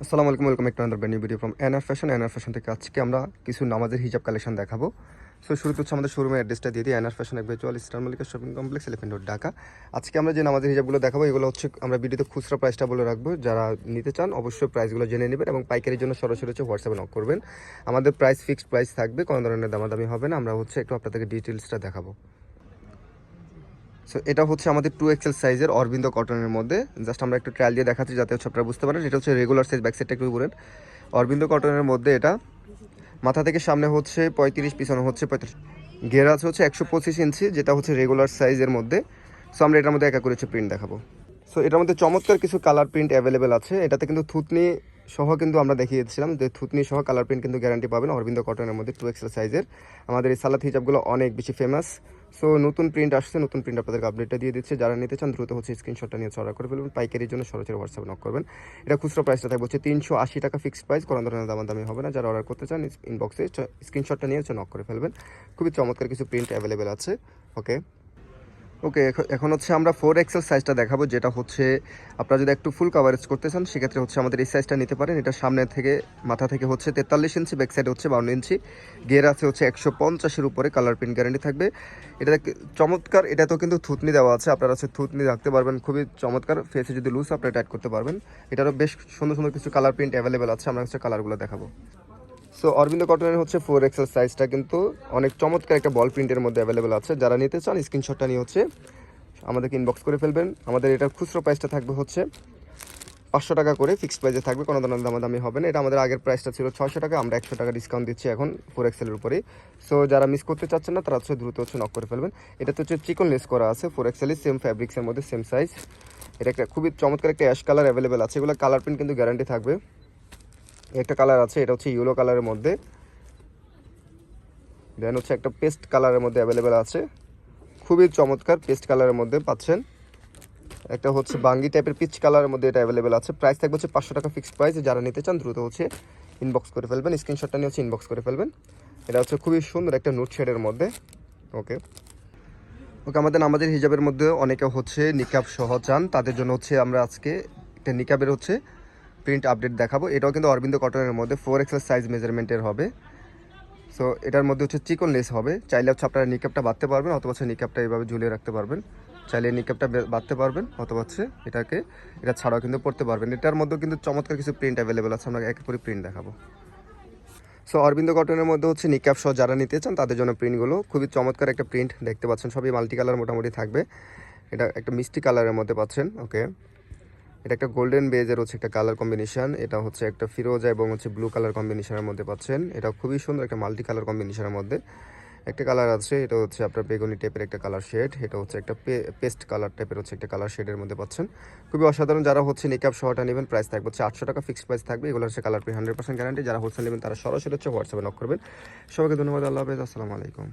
আসসালামু আলাইকুম, welcome back to another brand new video from NR fashion. NR fashion থেকে আজকে আমরা কিছু নামাজের হিজাব কালেকশন দেখাবো। সো শুরুতে হচ্ছে আমাদের শোরুমের অ্যাড্রেসটা দিয়ে দিই। NR fashion actual star Mallika shopping complex, elephant road, Dhaka. আজকে আমরা যে নামাজের হিজাবগুলো দেখাবো এগুলো হচ্ছে আমরা ভিডিওতে খুচরা প্রাইসটা বলে রাখবো। যারা নিতে চান অবশ্যই প্রাইসগুলো জেনে নেবেন এবং পাইকারির জন্য সরাসরি হচ্ছে হোয়াটসঅ্যাপে নক করবেন। আমাদের প্রাইস ফিক্সড প্রাইস থাকবে, কোনো ধরনের দামাদামি হবে না। আমরা হচ্ছে একটু আপনাদেরকে ডিটেলসটা দেখাবো। সো এটা হচ্ছে আমাদের 2XL সাইজের অরবিন্দ কটনের মধ্যে। জাস্ট আমরা একটু ট্রায়াল দিয়ে দেখাচ্ছি যাতে হচ্ছে আপনারা বুঝতে পারেন। এটা হচ্ছে রেগুলার সাইজ, ব্যাক সাইডটা একটু ঘুরেন। অরবিন্দ কটনের মধ্যে এটা মাথা থেকে সামনে হচ্ছে 35, পিছনে হচ্ছে 35, ঘের আছে হচ্ছে 125 ইঞ্চি, যেটা হচ্ছে রেগুলার সাইজের মধ্যে। সো আমরা এটার মধ্যে একা করে হচ্ছে প্রিন্ট দেখাবো। সো এটার মধ্যে চমৎকার কিছু কালার প্রিন্ট অ্যাভেলেবেল আছে। এটাতে কিন্তু থুতনি সহ কিন্তু আমরা দেখিয়েছিলাম যে থুতনি সহ কালার প্রিন্ট কিন্তু গ্যারান্টি পাবেন অরবিন্দ কটনের মধ্যে 2XL সাইজের। আমাদের এই সালাত হিজাবগুলো অনেক বেশি ফেমাস। সো নতুন প্রিন্ট আসছে, নতুন প্রিন্ট আপনাদেরকে আপডেটটা দিয়ে দিচ্ছে। যারা নিতে চান দ্রুত হচ্ছে স্ক্রিনশটটা নিয়ে অর্ডার করে ফেলবেন। পাইকারির জন্য সরাসরি হোয়াটসঅ্যাপে নক করবেন। এটা খুচরা প্রাইসটা থাকবে হচ্ছে 380 টাকা ফিক্সড প্রাইস, কোনো ধরনের দামাদামি হবে না। যারা অর্ডার করতে চান ইনবক্সে স্ক্রিনশটটা নিয়ে হচ্ছে নক করে ফেলবেন। খুবই চমৎকার কিছু প্রিন্ট অ্যাভেলেবেল আছে। ওকে ওকে এখন হচ্ছে আমরা 4XL সাইজটা দেখাবো, যেটা হচ্ছে আপনারা যদি একটু ফুল কাভারেজ করতে চান সেক্ষেত্রে হচ্ছে আমাদের এই সাইজটা নিতে পারেন। এটা সামনে থেকে মাথা থেকে হচ্ছে 43 ইঞ্চি, ব্যাক সাইডে হচ্ছে 52 ইঞ্চি, গিয়ার আছে হচ্ছে 150-এর উপরে, কালার প্রিন্ট গ্যারান্টি থাকবে। এটা চমৎকার, এটা তো কিন্তু থুতনি দেওয়া আছে, আপনারা হচ্ছে থুতনি রাখতে পারবেন। খুবই চমৎকার, ফেসে যদি লুজ আপনারা টাইট করতে পারবেন। এটারও বেশ সুন্দর সুন্দর কিছু কালার প্রিন্ট অ্যাভেলেবেল আছে, আমরা হচ্ছে কালারগুলো দেখাবো। সো অরবিন্দ কটনের হচ্ছে 4XL সাইজটা কিন্তু অনেক চমৎকার একটা বল প্রিন্টের মধ্যে অ্যাভেলেবেল আছে। যারা নিতে চান স্ক্রিনশটটা নিয়ে হচ্ছে আমাদেরকে ইনবক্স করে ফেলবেন। আমাদের এটার খুচরো প্রাইসটা থাকবে হচ্ছে 500 টাকা করে, ফিক্সড প্রাইসে থাকবে, কোনো ধরনের দামাদামি হবে না। এটা আমাদের আগের প্রাইসটা ছিল 600 টাকা, আমরা 100 টাকা ডিসকাউন্ট দিচ্ছি এখন 4XL-এর উপরেই। সো যারা মিস করতে চাচ্ছেন না তারা হচ্ছে দ্রুত হচ্ছে নক করে ফেলবেন। এটা তো হচ্ছে চিকন লেস করা আছে, 4XL-এর সেম ফ্যাব্রিক্সের মধ্যে সেম সাইজ। এটা একটা খুবই চমৎকার একটা অ্যাশ কালার অ্যাভেলেবেল আছে। এগুলো কালার প্রিন্ট কিন্তু গ্যারান্টি থাকবে। একটা কালার আছে, এটা হচ্ছে ইয়েলো কালারের মধ্যে, দেন হচ্ছে একটা পেস্ট কালারের মধ্যে অ্যাভেলেবেল আছে। খুবই চমৎকার পেস্ট কালারের মধ্যে পাচ্ছেন। একটা হচ্ছে বাঙ্গি টাইপের পিচ কালারের মধ্যে এটা অ্যাভেলেবেল আছে। প্রাইস থাকবে হচ্ছে 500 টাকা ফিক্সড প্রাইস। যারা নিতে চান দ্রুত হচ্ছে ইনবক্স করে ফেলবেন, স্ক্রিনশটটা নিয়ে হচ্ছে ইনবক্স করে ফেলবেন। এটা হচ্ছে খুবই সুন্দর একটা নুট শেডের মধ্যে। ওকে ওকে আমাদের হিজাবের মধ্যে অনেকে হচ্ছে নিকাব সহ চান, তাদের জন্য হচ্ছে আমরা আজকে একটা নিকাবের হচ্ছে প্রিন্ট আপডেট দেখাবো। এটাও কিন্তু অরবিন্দ কটনের মধ্যে 4XL সাইজ মেজারমেন্টের হবে। সো এটার মধ্যে হচ্ছে চিকন লেস হবে। চাইলে হচ্ছে আপনারা নিকাবটা বাঁধতে পারবেন, অথবা হচ্ছে নিকাবটা এইভাবে ঝুলিয়ে রাখতে পারবেন। চাইলে নিকাবটা বাঁধতে পারবেন, অথবা হচ্ছে এটা ছাড়াও কিন্তু পড়তে পারবেন। এটার মধ্যেও কিন্তু চমৎকার কিছু প্রিন্ট অ্যাভেলেবেল আছে, আমরা এক করে প্রিন্ট দেখাবো। সো অরবিন্দ কটনের মধ্যে হচ্ছে নিকাব সহ যারা নিতে চান তাদের জন্য প্রিন্টগুলো খুবই চমৎকার একটা প্রিন্ট দেখতে পাচ্ছেন। সবই মাল্টি কালার মোটামুটি থাকবে। এটা একটা মিষ্টি কালারের মধ্যে পাচ্ছেন। ওকে এটা একটা গোল্ডেন বেজের হচ্ছে একটা কালার কম্বিনেশন। এটা হচ্ছে একটা ফিরোজা এবং হচ্ছে ব্লু কালার কম্বিনেশনের মধ্যে পাচ্ছেন। এটা খুবই সুন্দর একটা মাল্টি কালার কম্বিনেশনের মধ্যে একটা কালার আছে। এটা হচ্ছে আপনার বেগুনি টাইপের একটা কালার শেড। এটা হচ্ছে একটা পেস্ট কালার টাইপের হচ্ছে একটা কালার শেডের মধ্যে পাচ্ছেন। খুবই অসাধারণ। যারা হচ্ছে নিকাব সহটা নেবেন প্রাইস থাকবে হচ্ছে 800 টাকা ফিক্সড প্রাইস থাকবে। এগুলো হচ্ছে কালার প্রিন্ট 100% গ্যারান্টি। যারা হোলসেল নেবেন তারা সরাসরি হচ্ছে হোয়াটসঅ্যাপে নক করবেন। সবাইকে ধন্যবাদ। আল্লাহ হাফেজ। আসসালামু আলাইকুম।